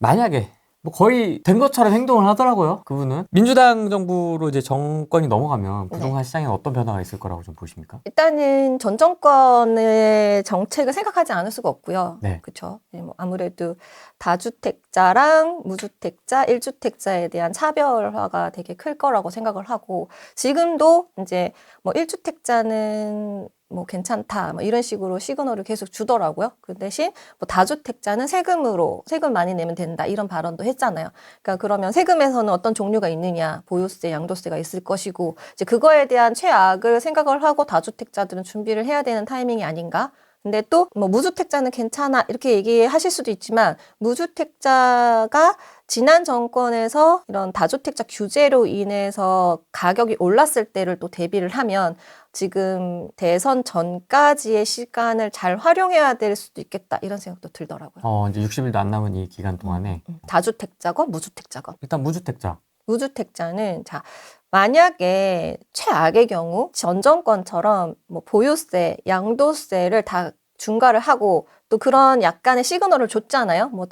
만약에 뭐 거의 된 것처럼 행동을 하더라고요. 그분은 민주당 정부로 이제 정권이 넘어가면 부동산 시장에 어떤 변화가 있을 거라고 좀 보십니까? 일단은 전 정권의 정책을 생각하지 않을 수가 없고요. 네. 그렇죠. 뭐 아무래도 다주택자랑 무주택자, 1주택자에 대한 차별화가 되게 클 거라고 생각을 하고, 지금도 이제 뭐 1주택자는 뭐 괜찮다, 뭐 이런 식으로 시그널을 계속 주더라고요. 그 대신 뭐 다주택자는 세금 많이 내면 된다, 이런 발언도 했잖아요. 그러니까 그러면 세금에서는 어떤 종류가 있느냐, 보유세, 양도세가 있을 것이고, 이제 그거에 대한 최악을 생각을 하고 다주택자들은 준비를 해야 되는 타이밍이 아닌가? 근데 또 뭐 무주택자는 괜찮아 이렇게 얘기하실 수도 있지만, 무주택자가 지난 정권에서 이런 다주택자 규제로 인해서 가격이 올랐을 때를 또 대비를 하면 지금 대선 전까지의 시간을 잘 활용해야 될 수도 있겠다, 이런 생각도 들더라고요. 이제 60일도 안 남은 이 기간 동안에 다주택자건 무주택자건. 일단 무주택자. 무주택자는 자, 만약에 최악의 경우 전 정권처럼 뭐 보유세, 양도세를 다 중과를 하고 또 그런 약간의 시그널을 줬잖아요. 뭐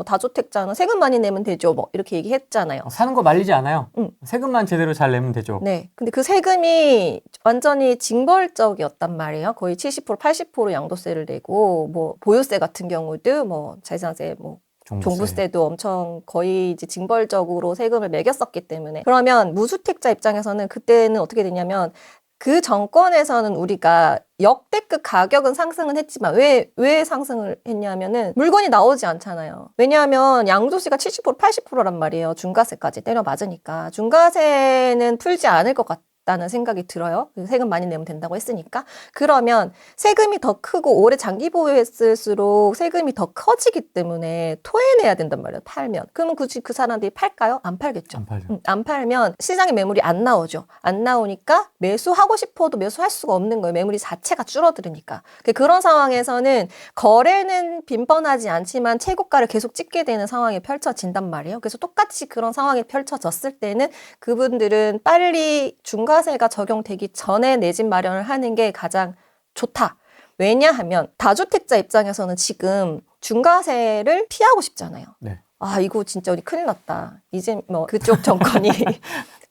다주택자는 세금 많이 내면 되죠. 뭐 이렇게 얘기했잖아요. 사는 거 말리지 않아요. 응. 세금만 제대로 잘 내면 되죠. 네. 근데 그 세금이 완전히 징벌적이었단 말이에요. 거의 70%, 80% 양도세를 내고, 뭐 보유세 같은 경우도 뭐 재산세, 뭐 종부세도 엄청 거의 이제 징벌적으로 세금을 매겼었기 때문에. 그러면 무주택자 입장에서는 그때는 어떻게 되냐면, 그 정권에서는 우리가 역대급 가격은 상승은 했지만 왜 상승을 했냐면은 물건이 나오지 않잖아요. 왜냐하면 양도세가 70%, 80%란 말이에요. 중과세까지 때려 맞으니까. 중과세는 풀지 않을 것 같다는 생각이 들어요. 세금 많이 내면 된다고 했으니까. 그러면 세금이 더 크고 오래 장기 보유했을수록 세금이 더 커지기 때문에 토해내야 된단 말이에요. 팔면. 그러면 굳이 그 사람들이 팔까요? 안 팔겠죠. 안 팔죠. 안 팔면 시장에 매물이 안 나오죠. 안 나오니까 매수하고 싶어도 매수할 수가 없는 거예요. 매물이 자체가 줄어들으니까. 그런 상황에서는 거래는 빈번하지 않지만 최고가를 계속 찍게 되는 상황이 펼쳐진단 말이에요. 그래서 똑같이 그런 상황이 펼쳐졌을 때는 그분들은 빨리 중과세가 적용되기 전에 내 집 마련을 하는 게 가장 좋다. 왜냐하면 다주택자 입장에서는 지금 중과세를 피하고 싶잖아요. 네. 아, 이거 진짜 우리 큰일 났다. 이제 뭐 그쪽 정권이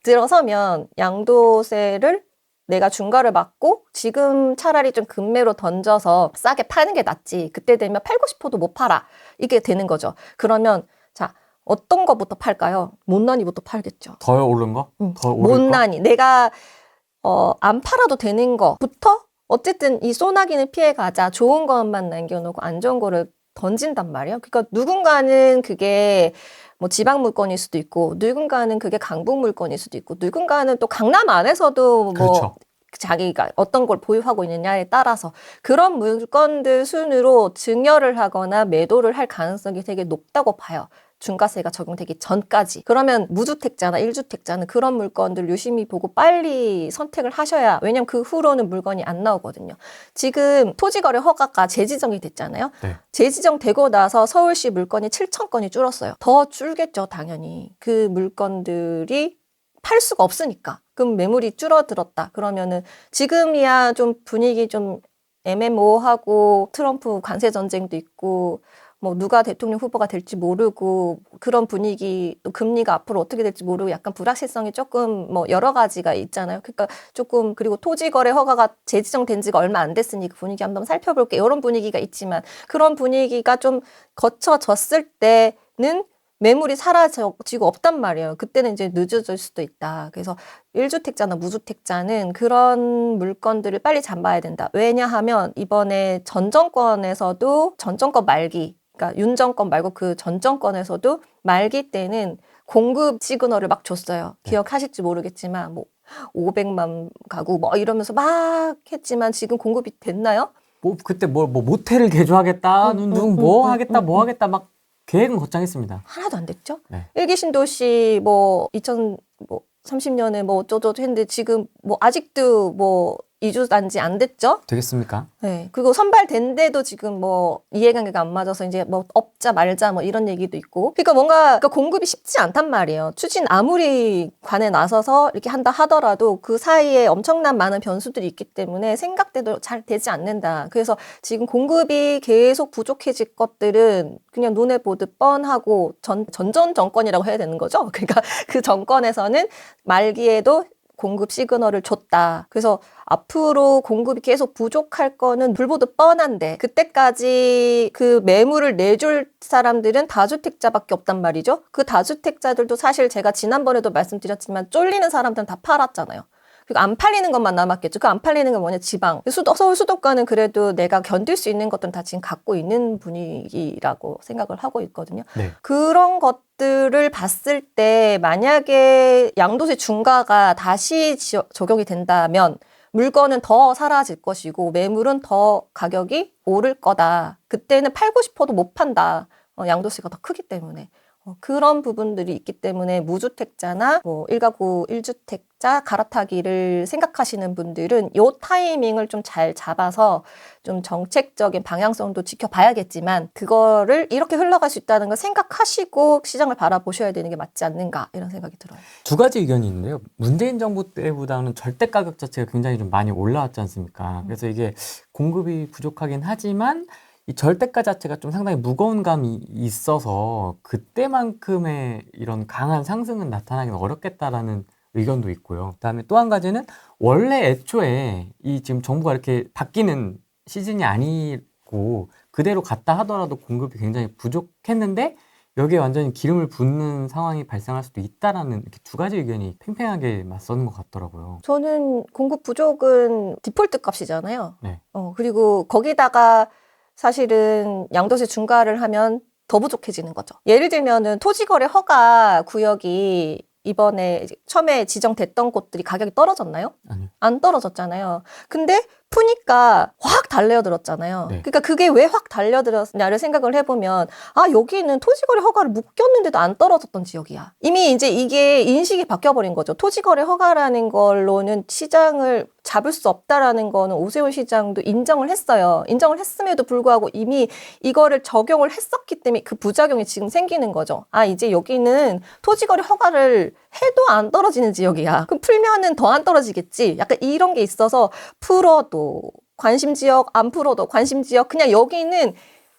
들어서면 양도세를 내가 중과를 받고 지금 차라리 좀 금매로 던져서 싸게 파는 게 낫지. 그때 되면 팔고 싶어도 못 팔아. 이게 되는 거죠. 그러면 자, 어떤 거부터 팔까요? 못난이부터 팔겠죠. 더 오른 거? 더 오를 거? 못난이. 내가 안 팔아도 되는 거부터 어쨌든 이 소나기는 피해가자. 좋은 것만 남겨놓고 안 좋은 거를 던진단 말이에요. 그러니까 누군가는 그게 뭐 지방 물건일 수도 있고, 누군가는 그게 강북 물건일 수도 있고, 누군가는 또 강남 안에서도 뭐 그렇죠. 자기가 어떤 걸 보유하고 있느냐에 따라서 그런 물건들 순으로 증여를 하거나 매도를 할 가능성이 되게 높다고 봐요. 중과세가 적용되기 전까지. 그러면 무주택자나 1주택자는 그런 물건들 유심히 보고 빨리 선택을 하셔야, 왜냐면 그 후로는 물건이 안 나오거든요. 지금 토지거래 허가가 재지정이 됐잖아요. 네. 재지정되고 나서 서울시 물건이 7,000건이 줄었어요. 더 줄겠죠, 당연히. 그 물건들이 팔 수가 없으니까. 그럼 매물이 줄어들었다. 그러면은 지금이야 좀 분위기 좀 애매모호하고 트럼프 관세 전쟁도 있고 뭐 누가 대통령 후보가 될지 모르고 그런 분위기, 또 금리가 앞으로 어떻게 될지 모르고 약간 불확실성이 조금 뭐 여러 가지가 있잖아요. 그러니까 조금, 그리고 토지거래 허가가 재지정된 지가 얼마 안 됐으니까 분위기 한번 살펴볼게, 이런 분위기가 있지만, 그런 분위기가 좀 거쳐졌을 때는 매물이 사라지고 없단 말이에요. 그때는 이제 늦어질 수도 있다. 그래서 1주택자나 무주택자는 그런 물건들을 빨리 잡아야 된다. 왜냐하면 이번에 전 정권에서도, 전 정권 말기, 그러니까 윤 정권 말고 그 전 정권에서도 말기 때는 공급 시그널을 막 줬어요. 기억하실지 모르겠지만 뭐 500만 가구 뭐 이러면서 막 했지만 지금 공급이 됐나요? 뭐 그때 뭐 모텔을 개조하겠다, 뭐 하겠다 막 계획은 거창했습니다. 하나도 안 됐죠? 네. 1기 신도시 뭐 2030년에 뭐 어쩌고저쩌고 했는데 지금 뭐 아직도 뭐 이주단지 안 됐죠? 되겠습니까? 네. 그리고 선발된데도 지금 뭐 이해관계가 안 맞아서 이제 뭐 업자 말자 뭐 이런 얘기도 있고. 그러니까 뭔가 그러니까 공급이 쉽지 않단 말이에요. 추진 아무리 관에 나서서 이렇게 한다 하더라도 그 사이에 엄청난 많은 변수들이 있기 때문에 생각대로 잘 되지 않는다. 그래서 지금 공급이 계속 부족해질 것들은 그냥 눈에 보듯 뻔하고 전전 정권이라고 해야 되는 거죠. 그러니까 그 정권에서는 말기에도 공급 시그널을 줬다. 그래서 앞으로 공급이 계속 부족할 거는 불보듯 뻔한데 그때까지 그 매물을 내줄 사람들은 다주택자밖에 없단 말이죠. 그 다주택자들도 사실 제가 지난번에도 말씀드렸지만 쫄리는 사람들은 다 팔았잖아요. 그리고 안 팔리는 것만 남았겠죠. 그 안 팔리는 건 뭐냐, 지방. 서울 수도권은 그래도 내가 견딜 수 있는 것들은 다 지금 갖고 있는 분위기라고 생각을 하고 있거든요. 네. 그런 것들을 봤을 때 만약에 양도세 중과가 다시 적용이 된다면 물건은 더 사라질 것이고 매물은 더 가격이 오를 거다. 그때는 팔고 싶어도 못 판다. 양도세가 더 크기 때문에. 그런 부분들이 있기 때문에 무주택자나 뭐 1가구 1주택자 갈아타기를 생각하시는 분들은 요 타이밍을 좀 잘 잡아서 좀 정책적인 방향성도 지켜봐야겠지만 그거를 이렇게 흘러갈 수 있다는 걸 생각하시고 시장을 바라보셔야 되는 게 맞지 않는가 이런 생각이 들어요. 두 가지 의견이 있는데요. 문재인 정부 때보다는 절대 가격 자체가 굉장히 좀 많이 올라왔지 않습니까? 그래서 이게 공급이 부족하긴 하지만 이 절대가 자체가 좀 상당히 무거운 감이 있어서 그때만큼의 이런 강한 상승은 나타나기는 어렵겠다라는 의견도 있고요. 그다음에 또 한 가지는 원래 애초에 이 지금 정부가 이렇게 바뀌는 시즌이 아니고 그대로 갔다 하더라도 공급이 굉장히 부족했는데 여기에 완전히 기름을 붓는 상황이 발생할 수도 있다라는 이렇게 두 가지 의견이 팽팽하게 맞서는 것 같더라고요. 저는 공급 부족은 디폴트 값이잖아요. 네. 그리고 거기다가 사실은 양도세 중과를 하면 더 부족해지는 거죠. 예를 들면은 토지거래 허가 구역이 이번에 처음에 지정됐던 곳들이 가격이 떨어졌나요? 아니요. 안 떨어졌잖아요. 근데 푸니까 확 달려들었잖아요. 네. 그러니까 그게 왜 확 달려들었냐를 생각을 해보면 아 여기는 토지거래 허가를 묶였는데도 안 떨어졌던 지역이야. 이미 이제 이게 인식이 바뀌어버린 거죠. 토지거래 허가라는 걸로는 시장을 잡을 수 없다라는 거는 오세훈 시장도 인정을 했어요. 인정을 했음에도 불구하고 이미 이거를 적용을 했었기 때문에 그 부작용이 지금 생기는 거죠. 아 이제 여기는 토지거래 허가를 해도 안 떨어지는 지역이야. 그럼 풀면은 더 안 떨어지겠지. 약간 이런 게 있어서 풀어도 관심 지역, 안 풀어도 관심 지역. 그냥 여기는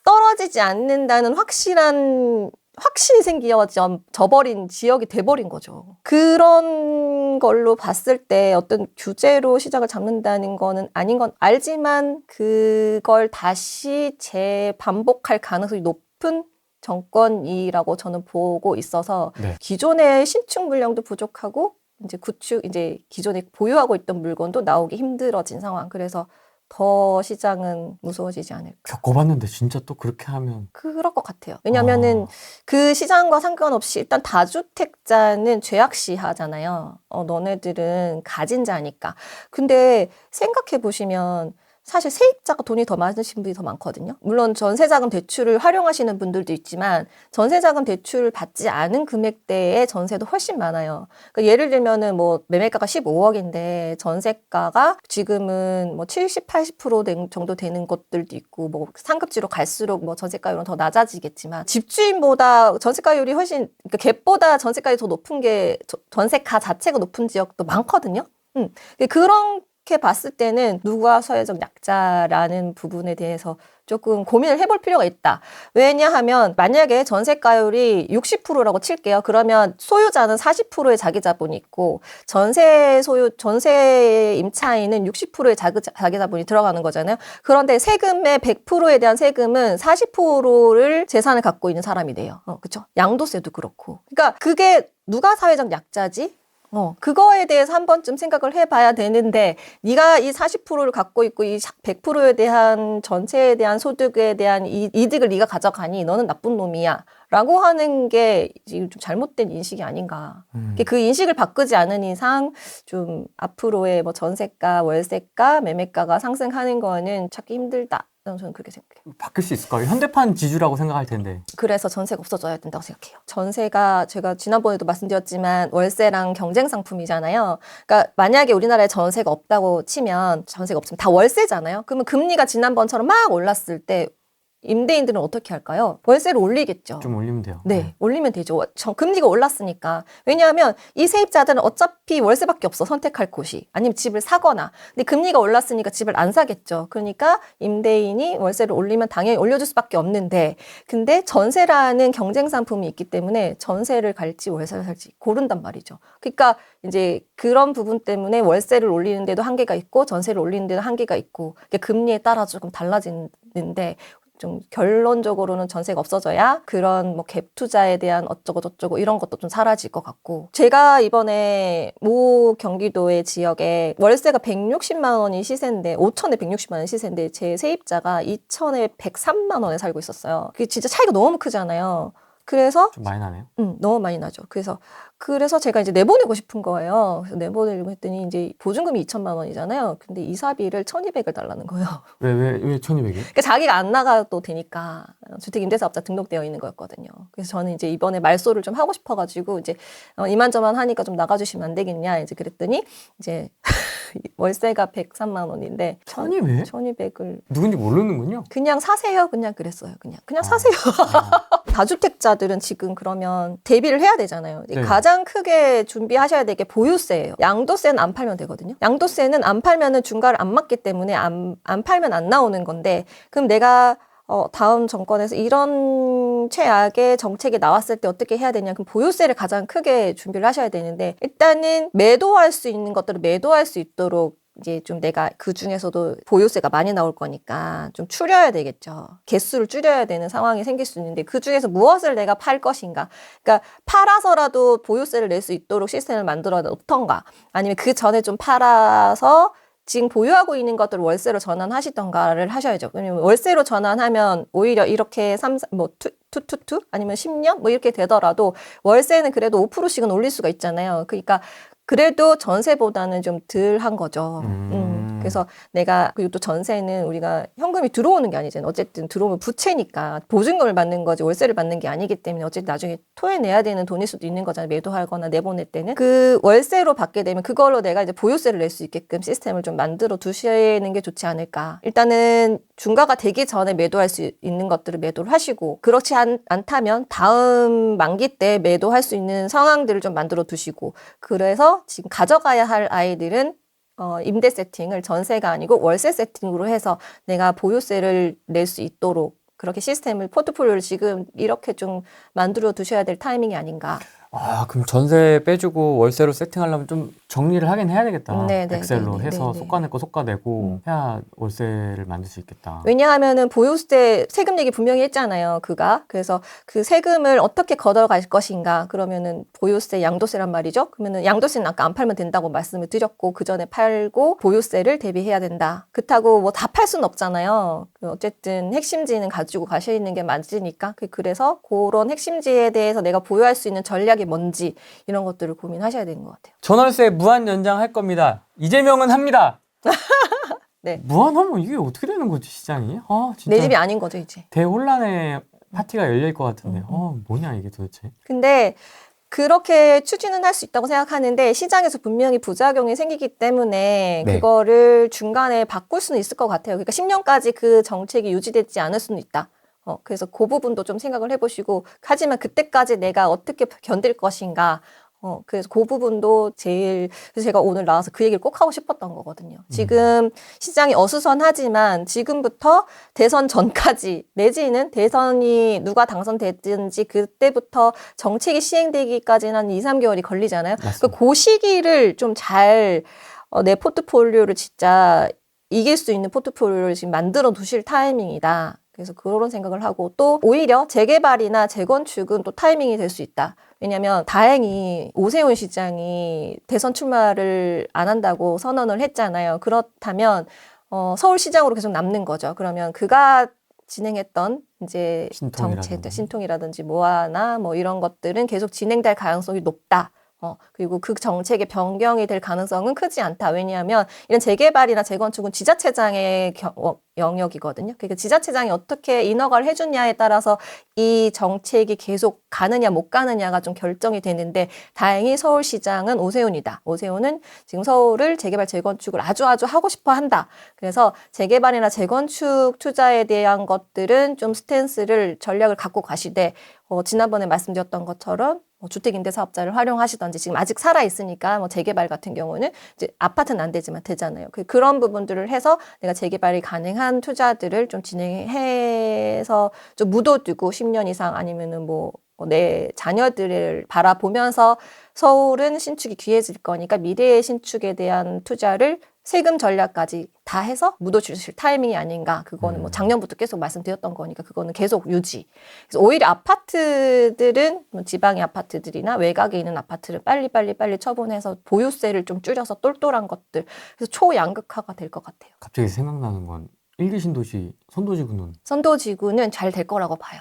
떨어지지 않는다는 확신이 생겨져버린 지역이 돼버린 거죠. 그런 걸로 봤을 때 어떤 규제로 시장을 잡는다는 거는 아닌 건 알지만 그걸 다시 재반복할 가능성이 높은 정권이라고 저는 보고 있어서 네. 기존의 신축 물량도 부족하고 이제 기존에 보유하고 있던 물건도 나오기 힘들어진 상황. 그래서 더 시장은 무서워지지 않을까. 겪어봤는데 진짜 또 그렇게 하면 그럴 것 같아요. 왜냐면은 그 시장과 상관없이 일단 다주택자는 죄악시하잖아요. 너네들은 가진 자니까. 근데 생각해 보시면 사실 세입자가 돈이 더 많으신 분이 더 많거든요. 물론 전세자금 대출을 활용하시는 분들도 있지만 전세자금 대출을 받지 않은 금액대의 전세도 훨씬 많아요. 그러니까 예를 들면은 뭐 매매가가 15억인데 전세가가 지금은 뭐 70, 80% 정도 되는 것들도 있고 뭐 상급지로 갈수록 뭐 전세가율은 더 낮아지겠지만 집주인보다 전세가율이 훨씬 그러니까 갭보다 전세가율이 더 높은 게 전세가 자체가 높은 지역도 많거든요. 그런 봤을 때는 누가 사회적 약자라는 부분에 대해서 조금 고민을 해볼 필요가 있다. 왜냐하면 만약에 전세가율이 60%라고 칠게요. 그러면 소유자는 40%의 자기 자본이 있고 전세 임차인은 60%의 자기 자본이 들어가는 거잖아요. 그런데 세금의 100%에 대한 세금은 40%를 재산을 갖고 있는 사람이 돼요. 그렇죠? 양도세도 그렇고. 그러니까 그게 누가 사회적 약자지? 그거에 대해서 한 번쯤 생각을 해봐야 되는데 네가 이 40%를 갖고 있고 이 100%에 대한 전체에 대한 소득에 대한 이득을 네가 가져가니 너는 나쁜 놈이야 라고 하는 게 좀 잘못된 인식이 아닌가. 그 인식을 바꾸지 않은 이상 좀 앞으로의 뭐 전세가, 월세가, 매매가가 상승하는 거는 찾기 힘들다. 저는 그렇게 생각해요. 바뀔 수 있을까요? 현대판 지주라고 생각할 텐데. 그래서 전세가 없어져야 된다고 생각해요. 전세가 제가 지난번에도 말씀드렸지만 월세랑 경쟁 상품이잖아요. 그러니까 만약에 우리나라에 전세가 없다고 치면 전세가 없으면 다 월세잖아요. 그러면 금리가 지난번처럼 막 올랐을 때 임대인들은 어떻게 할까요? 월세를 올리겠죠. 좀 올리면 돼요. 네, 올리면 되죠. 금리가 올랐으니까. 왜냐하면 이 세입자들은 어차피 월세밖에 없어, 선택할 곳이. 아니면 집을 사거나. 근데 금리가 올랐으니까 집을 안 사겠죠. 그러니까 임대인이 월세를 올리면 당연히 올려줄 수밖에 없는데, 근데 전세라는 경쟁 상품이 있기 때문에 전세를 갈지 월세를 살지 고른단 말이죠. 그러니까 이제 그런 부분 때문에 월세를 올리는데도 한계가 있고 전세를 올리는데도 한계가 있고, 금리에 따라 조금 달라지는데, 좀 결론적으로는 전세가 없어져야 그런 뭐 갭 투자에 대한 어쩌고 저쩌고 이런 것도 좀 사라질 것 같고, 제가 이번에 모 경기도의 지역에 월세가 160만 원이 시세인데 5천에 160만 원 시세인데 제 세입자가 2천에 103만 원에 살고 있었어요. 그게 진짜 차이가 너무 크잖아요. 그래서 좀 많이 나네요. 너무 많이 나죠. 그래서 제가 이제 내보내고 싶은 거예요. 그래서 내보내려고 했더니 이제 보증금이 2천만 원이잖아요. 근데 이사비를 1,200을 달라는 거예요. 왜 1,200이요? 그러니까 자기가 안 나가도 되니까 주택임대사업자 등록되어 있는 거였거든요. 그래서 저는 이제 이번에 말소를 좀 하고 싶어가지고 이제 이만저만 하니까 좀 나가주시면 안 되겠냐 이제 그랬더니 이제 월세가 103만 원인데 1,200? 1,200을 누군지 모르는군요. 그냥 사세요. 그냥 그랬어요. 그냥 사세요. 다주택자들은 지금 그러면 대비를 해야 되잖아요. 네. 가장 크게 준비하셔야 될 게 보유세예요. 양도세는 안 팔면 되거든요. 양도세는 안 팔면은 중과를 안 맞기 때문에 안 팔면 안 나오는 건데, 그럼 내가 다음 정권에서 이런 최악의 정책이 나왔을 때 어떻게 해야 되냐. 그럼 보유세를 가장 크게 준비를 하셔야 되는데, 일단은 매도할 수 있는 것들을 매도할 수 있도록 이제 좀 내가 그 중에서도 보유세가 많이 나올 거니까 좀 줄여야 되겠죠. 개수를 줄여야 되는 상황이 생길 수 있는데 그 중에서 무엇을 내가 팔 것인가. 그러니까 팔아서라도 보유세를 낼 수 있도록 시스템을 만들어 놓던가, 아니면 그 전에 좀 팔아서 지금 보유하고 있는 것들을 월세로 전환하시던가를 하셔야죠. 왜냐면 월세로 전환하면 오히려 이렇게 2 아니면 10년 뭐 이렇게 되더라도 월세는 그래도 5%씩은 올릴 수가 있잖아요. 그러니까 그래도 전세보다는 좀 덜 한 거죠. 그래서 내가, 그리고 또 전세는 우리가 현금이 들어오는 게 아니잖아요. 어쨌든 들어오면 부채니까 보증금을 받는 거지 월세를 받는 게 아니기 때문에 어쨌든 나중에 토해내야 되는 돈일 수도 있는 거잖아요. 매도하거나 내보낼 때는. 그 월세로 받게 되면 그걸로 내가 이제 보유세를 낼 수 있게끔 시스템을 좀 만들어 두시는 게 좋지 않을까. 일단은 중과가 되기 전에 매도할 수 있는 것들을 매도를 하시고, 그렇지 않다면 다음 만기 때 매도할 수 있는 상황들을 좀 만들어 두시고, 그래서 지금 가져가야 할 아이들은 임대 세팅을 전세가 아니고 월세 세팅으로 해서 내가 보유세를 낼 수 있도록 그렇게 시스템을, 포트폴리오를 지금 이렇게 좀 만들어 두셔야 될 타이밍이 아닌가. 그럼 전세 빼주고 월세로 세팅하려면 좀 정리를 하긴 해야 되겠다. 네네, 엑셀로 네네, 해서 네네. 속가내고 속가내고 해야 월세를 만들 수 있겠다. 왜냐하면은 보유세 세금 얘기 분명히 했잖아요. 그래서 그 세금을 어떻게 걷어갈 것인가. 그러면은 보유세, 양도세란 말이죠. 그러면은 양도세는 아까 안 팔면 된다고 말씀을 드렸고, 그 전에 팔고 보유세를 대비해야 된다. 그렇다고 뭐 다 팔 수는 없잖아요. 어쨌든 핵심지는 가지고 가시는 게 맞으니까. 그래서 그런 핵심지에 대해서 내가 보유할 수 있는 전략이 뭔지 이런 것들을 고민하셔야 되는 것 같아요. 전월세 무한 연장할 겁니다. 이재명은 합니다. 네. 무한하면 이게 어떻게 되는 거지, 시장이? 진짜 내 집이 아닌 거죠, 이제. 대혼란의 파티가 열릴 것 같은데. 뭐냐 이게 도대체. 근데 그렇게 추진은 할 수 있다고 생각하는데, 시장에서 분명히 부작용이 생기기 때문에 네. 그거를 중간에 바꿀 수는 있을 것 같아요. 그러니까 10년까지 그 정책이 유지되지 않을 수는 있다. 그래서 그 부분도 좀 생각을 해보시고, 하지만 그때까지 내가 어떻게 견딜 것인가. 그래서 그 부분도 그래서 제가 오늘 나와서 그 얘기를 꼭 하고 싶었던 거거든요. 지금 시장이 어수선하지만 지금부터 대선 전까지, 내지는 대선이 누가 당선됐든지 그때부터 정책이 시행되기까지는 한 2, 3개월이 걸리잖아요. 그 시기를 좀 잘, 내 포트폴리오를 진짜 이길 수 있는 포트폴리오를 지금 만들어 두실 타이밍이다. 그래서 그런 생각을 하고, 또 오히려 재개발이나 재건축은 또 타이밍이 될 수 있다. 왜냐면 다행히 오세훈 시장이 대선 출마를 안 한다고 선언을 했잖아요. 그렇다면 서울시장으로 계속 남는 거죠. 그러면 그가 진행했던 이제 정책, 신통이라든지 모아나 뭐 이런 것들은 계속 진행될 가능성이 높다. 그리고 그 정책의 변경이 될 가능성은 크지 않다. 왜냐하면 이런 재개발이나 재건축은 지자체장의 영역이거든요. 그러니까 지자체장이 어떻게 인허가를 해주냐에 따라서 이 정책이 계속 가느냐 못 가느냐가 좀 결정이 되는데 다행히 서울시장은 오세훈이다. 오세훈은 지금 서울을 재개발 재건축을 아주 하고 싶어 한다. 그래서 재개발이나 재건축 투자에 대한 것들은 좀 스탠스를 전략을 갖고 가시되 지난번에 말씀드렸던 것처럼 주택임대사업자를 활용하시던지 지금 아직 살아있으니까 재개발 같은 경우는 이제 아파트는 안 되지만 되잖아요. 그런 부분들을 해서 내가 재개발이 가능한 투자들을 좀 진행해서 좀 묻어두고 10년 이상 아니면은 내 자녀들을 바라보면서 서울은 신축이 귀해질 거니까 미래의 신축에 대한 투자를 세금 전략까지 다 해서 묻어주실 타이밍이 아닌가. 그거는 작년부터 계속 말씀드렸던 거니까 그거는 계속 유지. 그래서 오히려 아파트들은 지방의 아파트들이나 외곽에 있는 아파트를 빨리 처분해서 보유세를 좀 줄여서 똘똘한 것들. 그래서 초양극화가 될 것 같아요. 갑자기 생각나는 건 1기 신도시 선도지구는 선도지구는 잘 될 거라고 봐요.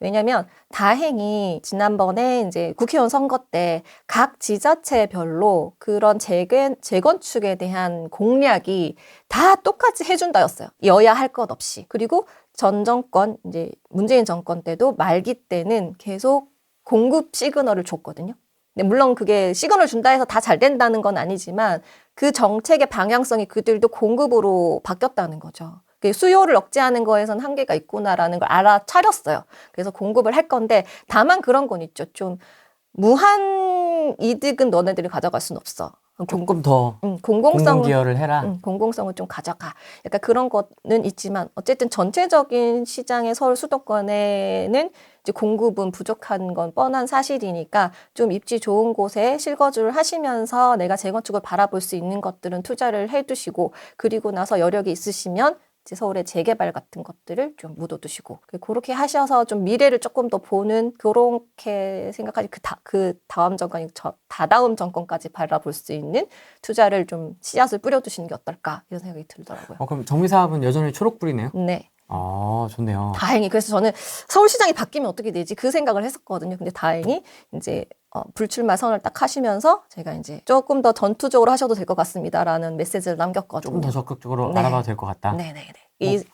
왜냐면 다행히 지난번에 이제 국회의원 선거 때 각 지자체별로 그런 재건축에 대한 공약이 다 똑같이 해준다였어요. 여야 할 것 없이. 그리고 전 정권, 이제 문재인 정권 때도 말기 때는 계속 공급 시그널을 줬거든요. 근데 물론 그게 시그널 준다 해서 다 잘 된다는 건 아니지만 그 정책의 방향성이 그들도 공급으로 바뀌었다는 거죠. 수요를 억제하는 거에선 한계가 있구나라는 걸 알아차렸어요. 그래서 공급을 할 건데 다만 그런 건 있죠. 좀 무한 이득은 너네들이 가져갈 순 없어. 조금 더 공공성은 공공기여를 해라. 공공성을 좀 가져가. 약간 그런 거는 있지만 어쨌든 전체적인 시장의 서울 수도권에는 이제 공급은 부족한 건 뻔한 사실이니까 좀 입지 좋은 곳에 실거주를 하시면서 내가 재건축을 바라볼 수 있는 것들은 투자를 해두시고 그리고 나서 여력이 있으시면 서울의 재개발 같은 것들을 좀 묻어두시고 그렇게 하셔서 좀 미래를 조금 더 보는 그렇게 생각하지 그 다음 정권이 다다음 정권까지 바라볼 수 있는 투자를 좀 씨앗을 뿌려두시는 게 어떨까 이런 생각이 들더라고요. 그럼 정비사업은 여전히 초록불이네요? 네. 좋네요. 다행히 그래서 저는 서울시장이 바뀌면 어떻게 되지 그 생각을 했었거든요. 근데 다행히 이제 불출마 선언을 딱 하시면서 제가 이제 조금 더 전투적으로 하셔도 될 것 같습니다라는 메시지를 남겼거든요. 조금 더 적극적으로 네. 알아봐도 될 것 같다. 네네네.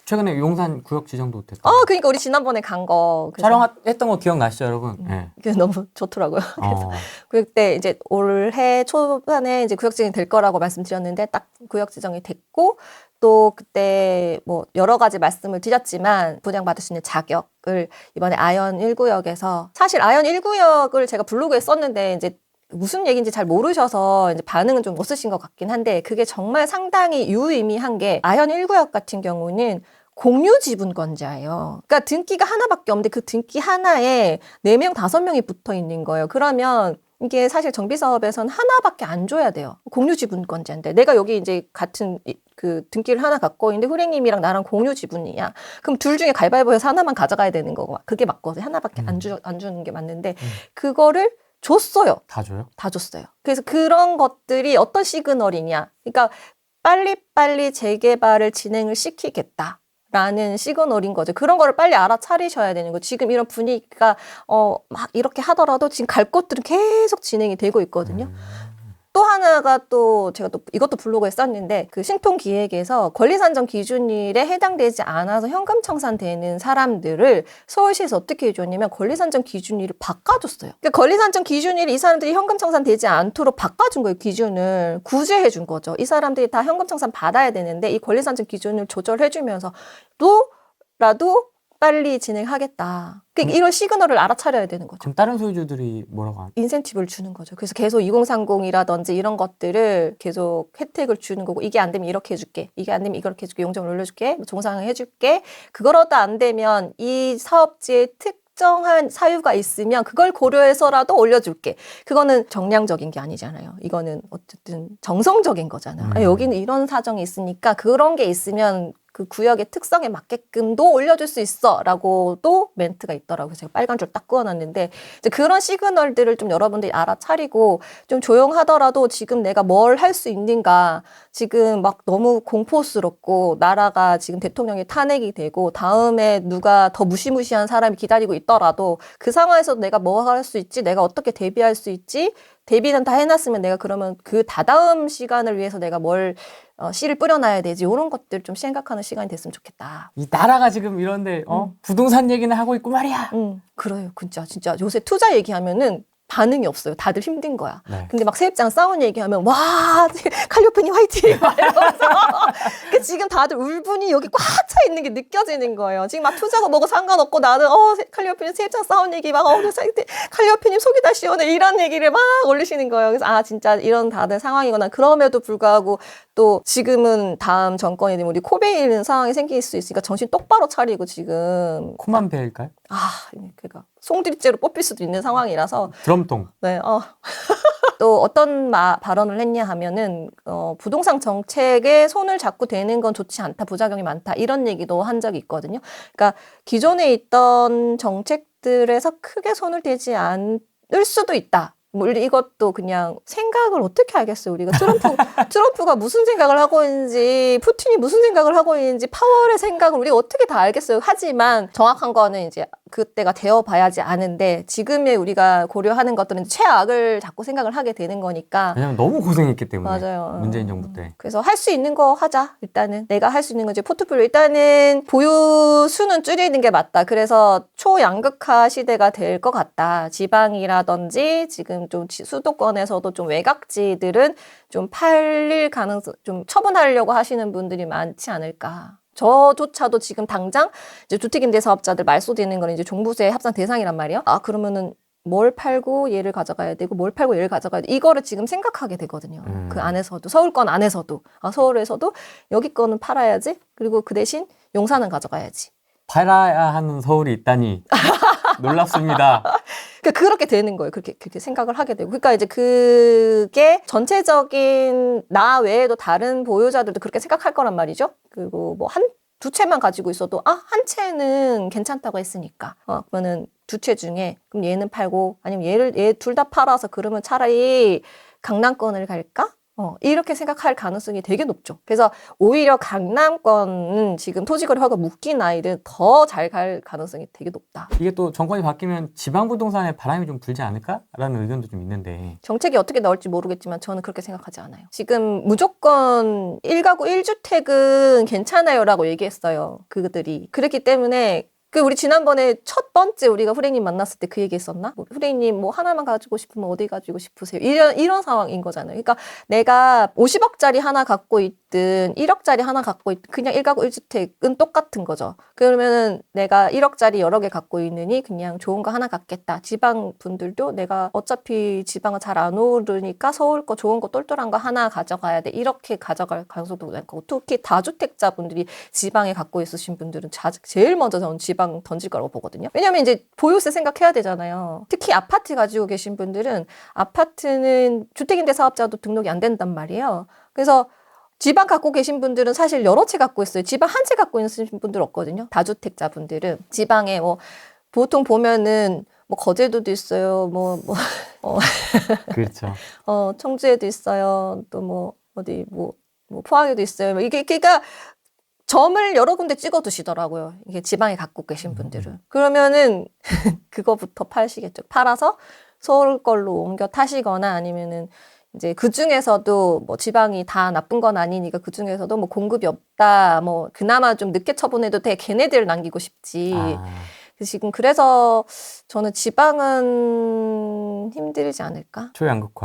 최근에 용산 구역 지정도 됐다. 그러니까 우리 지난번에 간 거 촬영했던 거 기억나시죠, 여러분? 네. 그게 너무 좋더라고요. 그래서 그때 이제 올해 초반에 이제 구역 지정이 될 거라고 말씀드렸는데 딱 구역 지정이 됐고 또 그때 여러 가지 말씀을 드렸지만 분양받을 수 있는 자격을 이번에 아현 1구역에서 사실 아현 1구역을 제가 블로그에 썼는데 이제 무슨 얘기인지 잘 모르셔서 이제 반응은 좀 못 쓰신 것 같긴 한데 그게 정말 상당히 유의미한 게 아현 1구역 같은 경우는 공유 지분권자예요. 그러니까 등기가 하나밖에 없는데 그 등기 하나에 4명, 5명이 붙어 있는 거예요. 그러면 이게 사실 정비사업에선 하나밖에 안 줘야 돼요. 공유 지분권자인데 내가 여기 이제 같은 그 등기를 하나 갖고 있는데 후랭님이랑 나랑 공유 지분이야. 그럼 둘 중에 가위바위보해서 하나만 가져가야 되는 거고 그게 맞거든요. 하나밖에 안 주는 게 맞는데 그거를 줬어요. 다 줘요? 다 줬어요. 그래서 그런 것들이 어떤 시그널이냐. 그러니까 빨리빨리 재개발을 진행을 시키겠다. 라는 시그널인 거죠. 그런 거를 빨리 알아차리셔야 되는 거. 지금 이런 분위기가 막 이렇게 하더라도 지금 갈 곳들은 계속 진행이 되고 있거든요. 또 하나가 또 제가 또 이것도 블로그에 썼는데 그 신통기획에서 권리산정 기준일에 해당되지 않아서 현금 청산되는 사람들을 서울시에서 어떻게 해줬냐면 권리산정 기준일을 바꿔줬어요. 그러니까 권리산정 기준일이 이 사람들이 현금 청산되지 않도록 바꿔준 거예요. 기준을 구제해준 거죠. 이 사람들이 다 현금 청산 받아야 되는데 이 권리산정 기준을 조절해주면서 또라도 빨리 진행하겠다. 그러니까 이런 시그널을 알아차려야 되는 거죠. 그럼 다른 소유주들이 뭐라고 하나요? 인센티브를 주는 거죠. 그래서 계속 2030이라든지 이런 것들을 계속 혜택을 주는 거고 이게 안 되면 이렇게 해줄게. 이게 안 되면 이렇게 해줄게. 용적을 올려줄게. 종상을 해줄게. 그거라도 안 되면 이 사업지에 특정한 사유가 있으면 그걸 고려해서라도 올려줄게. 그거는 정량적인 게 아니잖아요. 이거는 어쨌든 정성적인 거잖아요. 여기는 이런 사정이 있으니까 그런 게 있으면 그 구역의 특성에 맞게끔도 올려줄 수 있어라고도 멘트가 있더라고요. 제가 빨간 줄 딱 그어놨는데 이제 그런 시그널들을 좀 여러분들이 알아차리고 좀 조용하더라도 지금 내가 뭘 할 수 있는가, 지금 막 너무 공포스럽고 나라가 지금 대통령이 탄핵이 되고 다음에 누가 더 무시무시한 사람이 기다리고 있더라도 그 상황에서 내가 뭐 할 수 있지, 내가 어떻게 대비할 수 있지, 대비는 다 해놨으면 내가 그러면 그 다다음 시간을 위해서 내가 뭘 씨를 뿌려놔야 되지, 이런 것들 좀 생각하는 시간이 됐으면 좋겠다. 이 나라가 지금 이런데 부동산 얘기는 하고 있고 말이야. 그래요. 진짜 요새 투자 얘기하면은 반응이 없어요. 다들 힘든 거야. 네. 근데 막 세입장 싸운 얘기하면 와 칼리오페니 화이팅 막 이러면서 그 지금 다들 울분이 여기 꽉 차 있는 게 느껴지는 거예요. 지금 막 투자가 뭐고 상관없고 나는 칼리오페니 세입장 싸운 얘기 막 칼리오페님 속이 다 시원해 이런 얘기를 막 올리시는 거예요. 그래서 진짜 이런 다들 상황이구나. 그럼에도 불구하고 또 지금은 다음 정권이 되면 우리 코 베이는 상황이 생길 수 있으니까 정신 똑바로 차리고 지금 코만 베일까요? 그러니까 송두리째로 뽑힐 수도 있는 상황이라서 드럼통. 네, 또 어떤 발언을 했냐 하면은 부동산 정책에 손을 잡고 되는 건 좋지 않다, 부작용이 많다 이런 얘기도 한 적이 있거든요. 그러니까 기존에 있던 정책들에서 크게 손을 대지 않을 수도 있다. 뭐 이것도 그냥 생각을 어떻게 알겠어요. 우리가 트럼프가 무슨 생각을 하고 있는지, 푸틴이 무슨 생각을 하고 있는지, 파월의 생각을 우리가 어떻게 다 알겠어요. 하지만 정확한 거는 이제 그때가 되어봐야지 아는데 지금의 우리가 고려하는 것들은 최악을 자꾸 생각을 하게 되는 거니까. 왜냐면 너무 고생했기 때문에. 맞아요. 문재인 정부 때. 그래서 할 수 있는 거 하자. 일단은 내가 할 수 있는 거지. 포트폴리오 일단은 보유 수는 줄이는 게 맞다. 그래서 초양극화 시대가 될 것 같다. 지방이라든지 지금 좀 수도권에서도 좀 외곽지들은 좀 팔릴 가능성, 좀 처분하려고 하시는 분들이 많지 않을까. 저조차도 지금 당장 이제 주택임대 사업자들 말소되는 거는 이제 종부세 합산 대상이란 말이에요. 그러면은 뭘 팔고 얘를 가져가야 되고 뭘 팔고 얘를 가져가야 돼. 이거를 지금 생각하게 되거든요. 그 안에서도 서울권 안에서도 서울에서도 여기 거는 팔아야지. 그리고 그 대신 용산은 가져가야지. 팔아야 하는 서울이 있다니 놀랍습니다. 그렇게 되는 거예요. 그렇게 생각을 하게 되고. 그러니까 이제 그게 전체적인 나 외에도 다른 보유자들도 그렇게 생각할 거란 말이죠. 그리고 뭐 두 채만 가지고 있어도 한 채는 괜찮다고 했으니까 그러면은 두 채 중에 그럼 얘는 팔고 아니면 얘 둘 다 팔아서 그러면 차라리 강남권을 갈까? 이렇게 생각할 가능성이 되게 높죠. 그래서 오히려 강남권은 지금 토지거래허가 묶인 아이들은 더 잘 갈 가능성이 되게 높다. 이게 또 정권이 바뀌면 지방 부동산에 바람이 좀 불지 않을까라는 의견도 좀 있는데. 정책이 어떻게 나올지 모르겠지만 저는 그렇게 생각하지 않아요. 지금 무조건 1가구 1주택은 괜찮아요라고 얘기했어요. 그들이. 그렇기 때문에 우리 지난번에 첫 번째 우리가 후레이님 만났을 때 그 얘기 했었나? 후레이님 뭐 하나만 가지고 싶으면 어디 가지고 싶으세요? 이런 상황인 거잖아요. 그러니까 내가 50억짜리 하나 갖고 있든 1억짜리 하나 갖고 있든 그냥 1가구 1주택은 똑같은 거죠. 그러면은 내가 1억짜리 여러 개 갖고 있느니 그냥 좋은 거 하나 갖겠다. 지방 분들도 내가 어차피 지방은 잘 안 오르니까 서울 거 좋은 거 똘똘한 거 하나 가져가야 돼. 이렇게 가져갈 가능성도 많고 특히 다주택자 분들이 지방에 갖고 있으신 분들은 제일 먼저 저는 지방 던질 거라고 보거든요. 왜냐면 이제 보유세 생각해야 되잖아요. 특히 아파트 가지고 계신 분들은 아파트는 주택임대 사업자도 등록이 안 된단 말이에요. 그래서 지방 갖고 계신 분들은 사실 여러 채 갖고 있어요. 지방 한 채 갖고 있는 분들 없거든요. 다주택자 분들은 지방에 뭐 보통 보면은 뭐 거제도도 있어요. 그렇죠. 청주에도 있어요. 또 뭐 어디 뭐 포항에도 있어요. 이게 그러니까 점을 여러 군데 찍어 두시더라고요. 이게 지방에 갖고 계신 분들은. 그러면은 그거부터 파시겠죠. 팔아서 서울 걸로 옮겨 타시거나 아니면은 이제 그 중에서도 뭐 지방이 다 나쁜 건 아니니까 그 중에서도 뭐 공급이 없다. 뭐 그나마 좀 늦게 처분해도 돼. 걔네들 남기고 싶지. 지금 그래서 저는 지방은 힘들지 않을까?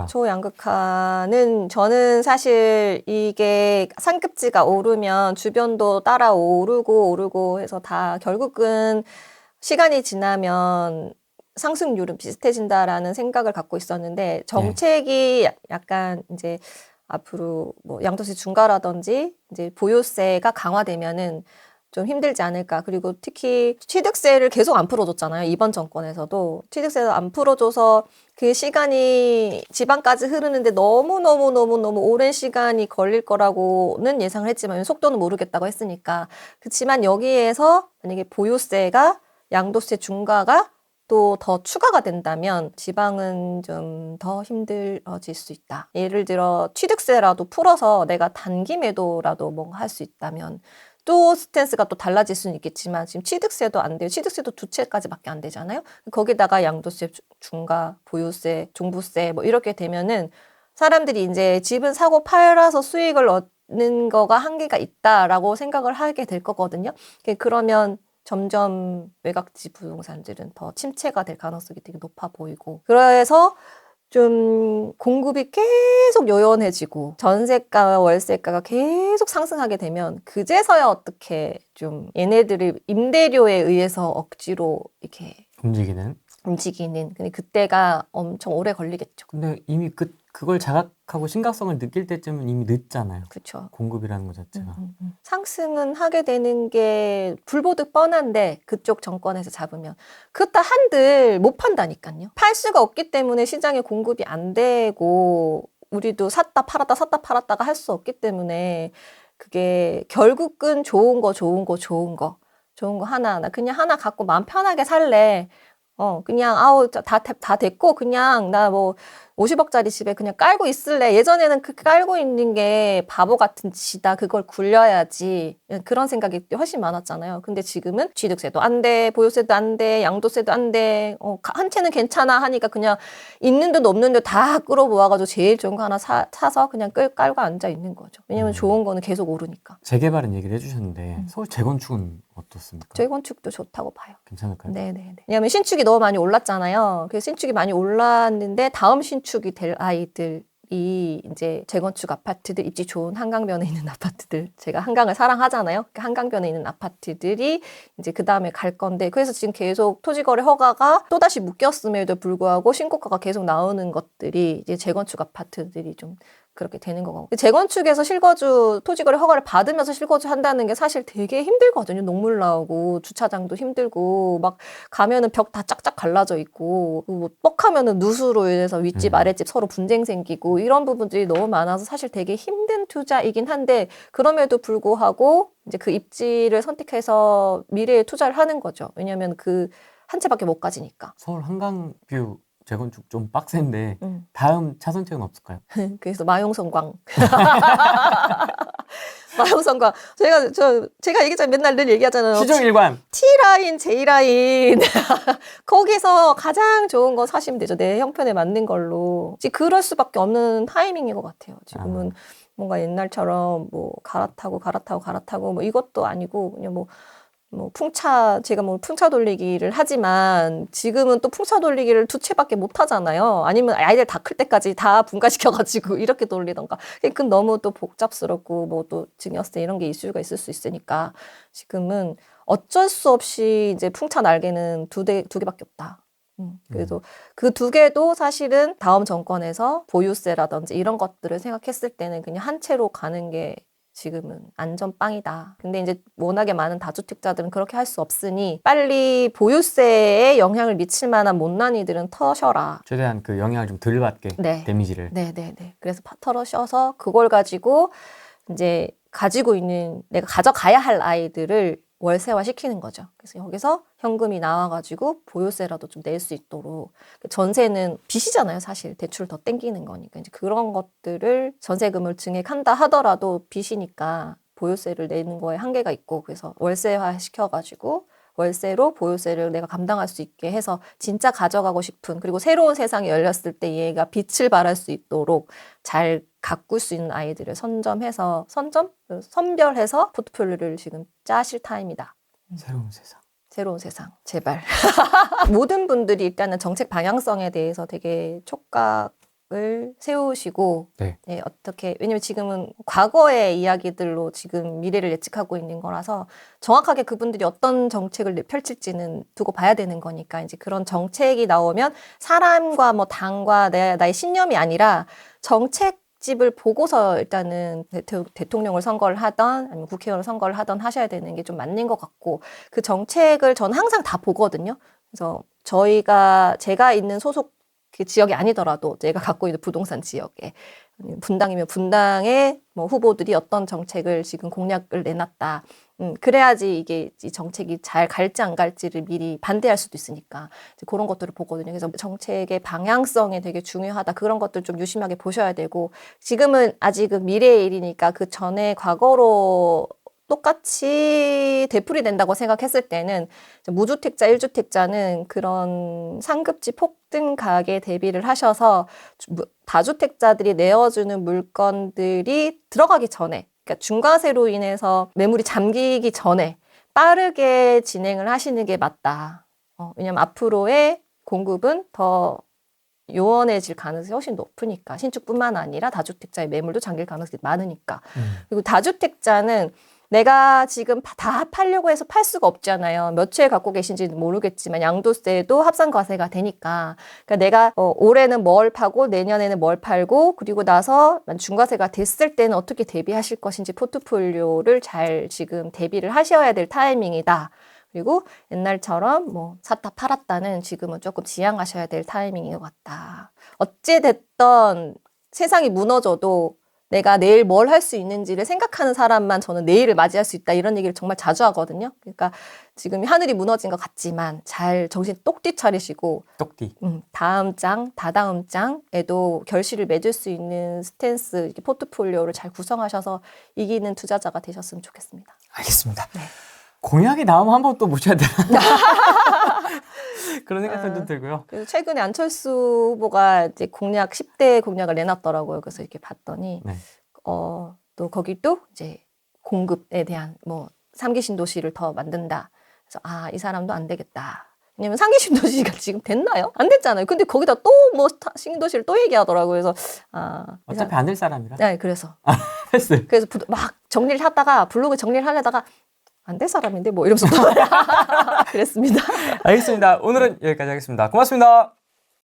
초양극화는 저는 사실 이게 상급지가 오르면 주변도 따라 오르고 해서 다 결국은 시간이 지나면 상승률은 비슷해진다라는 생각을 갖고 있었는데 정책이 약간 이제 앞으로 뭐 양도세 중과라든지 이제 보유세가 강화되면은 좀 힘들지 않을까. 그리고 특히 취득세를 계속 안 풀어줬잖아요. 이번 정권에서도. 취득세를 안 풀어줘서 그 시간이 지방까지 흐르는데 너무 오랜 시간이 걸릴 거라고는 예상을 했지만 속도는 모르겠다고 했으니까. 그렇지만 여기에서 만약에 보유세가 양도세 중과가 또 더 추가가 된다면 지방은 좀 더 힘들어질 수 있다. 예를 들어 취득세라도 풀어서 내가 단기 매도라도 뭔가 할 수 있다면 또 스탠스가 또 달라질 수는 있겠지만 지금 취득세도 안 돼요. 취득세도 두 채까지밖에 안 되잖아요. 거기다가 양도세, 중과, 보유세, 종부세 뭐 이렇게 되면은 사람들이 이제 집은 사고 팔아서 수익을 얻는 거가 한계가 있다라고 생각을 하게 될 거거든요. 그러면 점점 외곽지 부동산들은 더 침체가 될 가능성이 되게 높아 보이고 그래서 좀 공급이 계속 요연해지고 전세가와 월세가가 계속 상승하게 되면 그제서야 어떻게 좀 얘네들이 임대료에 의해서 억지로 이렇게 움직이는 근데 그때가 엄청 오래 걸리겠죠. 근데 이미 그걸 자각하고 심각성을 느낄 때쯤은 이미 늦잖아요. 그렇죠. 공급이라는 것 자체가. 상승은 하게 되는 게 불보듯 뻔한데 그쪽 정권에서 잡으면 그것도 한들 못 판다니까요. 팔 수가 없기 때문에 시장에 공급이 안 되고 우리도 샀다 팔았다가 할 수 없기 때문에 그게 결국은 좋은 거 하나 그냥 하나 갖고 마음 편하게 살래. 그냥, 다 됐고, 그냥, 나 뭐, 50억짜리 집에 그냥 깔고 있을래. 예전에는 그 깔고 있는 게 바보 같은 짓이다. 그걸 굴려야지. 그런 생각이 훨씬 많았잖아요. 근데 지금은 취득세도 안 돼, 보유세도 안 돼, 양도세도 안 돼, 한 채는 괜찮아 하니까 그냥 있는 듯 없는 듯 다 끌어모아가지고 제일 좋은 거 하나 사서 그냥 깔고 앉아 있는 거죠. 왜냐면 좋은 거는 계속 오르니까. 재개발은 얘기를 해주셨는데, 서울 재건축은 어떻습니까? 재건축도 좋다고 봐요. 괜찮을까요? 네네네. 왜냐하면 신축이 너무 많이 올랐잖아요. 그래서 신축이 많이 올랐는데 다음 신축이 될 아이들이 이제 재건축 아파트들, 입지 좋은 한강변에 있는 아파트들, 제가 한강을 사랑하잖아요. 그 한강변에 있는 아파트들이 이제 그 다음에 갈 건데 그래서 지금 계속 토지거래 허가가 또다시 묶였음에도 불구하고 신고가가 계속 나오는 것들이 이제 재건축 아파트들이 좀 그렇게 되는 거고. 재건축에서 실거주, 토지거래 허가를 받으면서 실거주 한다는 게 사실 되게 힘들거든요. 녹물 나오고, 주차장도 힘들고, 막 가면은 벽 다 짝짝 갈라져 있고, 뭐 뻑하면은 누수로 인해서 윗집, 아랫집 서로 분쟁 생기고, 이런 부분들이 너무 많아서 사실 되게 힘든 투자이긴 한데, 그럼에도 불구하고, 이제 그 입지를 선택해서 미래에 투자를 하는 거죠. 왜냐면 그 한 채밖에 못 가지니까. 서울 한강뷰 재건축 좀 빡센데 다음 차선책은 없을까요? 그래서 마용성광. 마용성광. 제가 얘기했잖아요. 맨날 늘 얘기하잖아요. 시종일관. T라인, J라인. 거기서 가장 좋은 거 사시면 되죠. 내 형편에 맞는 걸로. 그럴 수밖에 없는 타이밍인 것 같아요. 지금은 뭔가 옛날처럼 뭐 갈아타고 뭐 이것도 아니고 그냥 뭐 제가 풍차 돌리기를 하지만 지금은 또 풍차 돌리기를 두 채밖에 못 하잖아요. 아니면 아이들 다 클 때까지 다 분가시켜가지고 이렇게 돌리던가. 그건 너무 또 복잡스럽고 뭐 또 증여세 이런 게 이슈가 있을 수 있으니까 지금은 어쩔 수 없이 이제 풍차 날개는 두 개밖에 없다. 그래도 그 두 개도 사실은 다음 정권에서 보유세라든지 이런 것들을 생각했을 때는 그냥 한 채로 가는 게 지금은 안전빵이다. 근데 이제 워낙에 많은 다주택자들은 그렇게 할 수 없으니 빨리 보유세에 영향을 미칠 만한 못난이들은 터셔라. 최대한 그 영향을 좀 덜 받게 데미지를. 네네네. 그래서 털어셔서 그걸 가지고 이제 가지고 있는 내가 가져가야 할 아이들을 월세화 시키는 거죠. 그래서 여기서 현금이 나와가지고 보유세라도 좀 낼 수 있도록. 전세는 빚이잖아요, 사실. 대출을 더 땡기는 거니까. 이제 그런 것들을 전세금을 증액한다 하더라도 빚이니까 보유세를 내는 거에 한계가 있고, 그래서 월세화 시켜가지고 월세로 보유세를 내가 감당할 수 있게 해서 진짜 가져가고 싶은, 그리고 새로운 세상이 열렸을 때 얘가 빛을 발할 수 있도록 잘 가꿀 수 있는 아이들을 선별해서 포트폴리오를 지금 짜실 타임이다. 새로운 세상, 제발. 모든 분들이 일단은 정책 방향성에 대해서 되게 촉각을 세우시고, 왜냐면 지금은 과거의 이야기들로 지금 미래를 예측하고 있는 거라서 정확하게 그분들이 어떤 정책을 펼칠지는 두고 봐야 되는 거니까 이제 그런 정책이 나오면 사람과 뭐 당과 나의 신념이 아니라 정책 정책집을 보고서 일단은 대통령을 선거를 하던 아니면 국회의원을 선거를 하던 하셔야 되는 게 좀 맞는 것 같고 그 정책을 저는 항상 다 보거든요. 그래서 제가 있는 소속 그 지역이 아니더라도 제가 갖고 있는 부동산 지역에 분당이면 분당의 뭐 후보들이 어떤 정책을 지금 공약을 내놨다. 그래야지 이게 이 정책이 잘 갈지 안 갈지를 미리 반대할 수도 있으니까 이제 그런 것들을 보거든요. 그래서 정책의 방향성이 되게 중요하다. 그런 것들 좀 유심하게 보셔야 되고 지금은 아직은 미래의 일이니까 그 전에 과거로 똑같이 되풀이된다고 생각했을 때는 무주택자, 1주택자는 그런 상급지 폭등 가격에 대비를 하셔서 다주택자들이 내어주는 물건들이 들어가기 전에 그러니까 중과세로 인해서 매물이 잠기기 전에 빠르게 진행을 하시는 게 맞다. 왜냐면 앞으로의 공급은 더 요원해질 가능성이 훨씬 높으니까 신축뿐만 아니라 다주택자의 매물도 잠길 가능성이 많으니까. 그리고 다주택자는 내가 지금 다 팔려고 해서 팔 수가 없잖아요. 몇 채 갖고 계신지는 모르겠지만 양도세도 합산과세가 되니까. 그러니까 내가 올해는 뭘 파고 내년에는 뭘 팔고 그리고 나서 중과세가 됐을 때는 어떻게 대비하실 것인지 포트폴리오를 잘 지금 대비를 하셔야 될 타이밍이다. 그리고 옛날처럼 뭐 샀다 팔았다는 지금은 조금 지양하셔야 될 타이밍인 것 같다. 어찌됐든 세상이 무너져도 내가 내일 뭘 할 수 있는지를 생각하는 사람만 저는 내일을 맞이할 수 있다 이런 얘기를 정말 자주 하거든요. 그러니까 지금 하늘이 무너진 것 같지만 잘 정신 똑띠 차리시고 똑띠. 다음 장, 다다음 장에도 결실을 맺을 수 있는 스탠스, 이렇게 포트폴리오를 잘 구성하셔서 이기는 투자자가 되셨으면 좋겠습니다. 알겠습니다. 네. 공약이 나오면 한번 또 모셔야 되나? 그런 생각도 좀 들고요. 그래서 최근에 안철수 후보가 이제 10대 공약을 내놨더라고요. 그래서 이렇게 봤더니, 네. 또 거기 또 이제 공급에 대한 뭐 3기 신도시를 더 만든다. 그래서 이 사람도 안 되겠다. 왜냐면 3기 신도시가 지금 됐나요? 안 됐잖아요. 근데 거기다 또 뭐 신도시를 또 얘기하더라고요. 그래서 어차피 안 될 사람이라. 네, 그래서 패스. 그래서 막 정리를 하다가 블로그 정리를 하려다가 안 될 사람인데 뭐 이러면서 그랬습니다. 알겠습니다. 오늘은 여기까지 하겠습니다. 고맙습니다.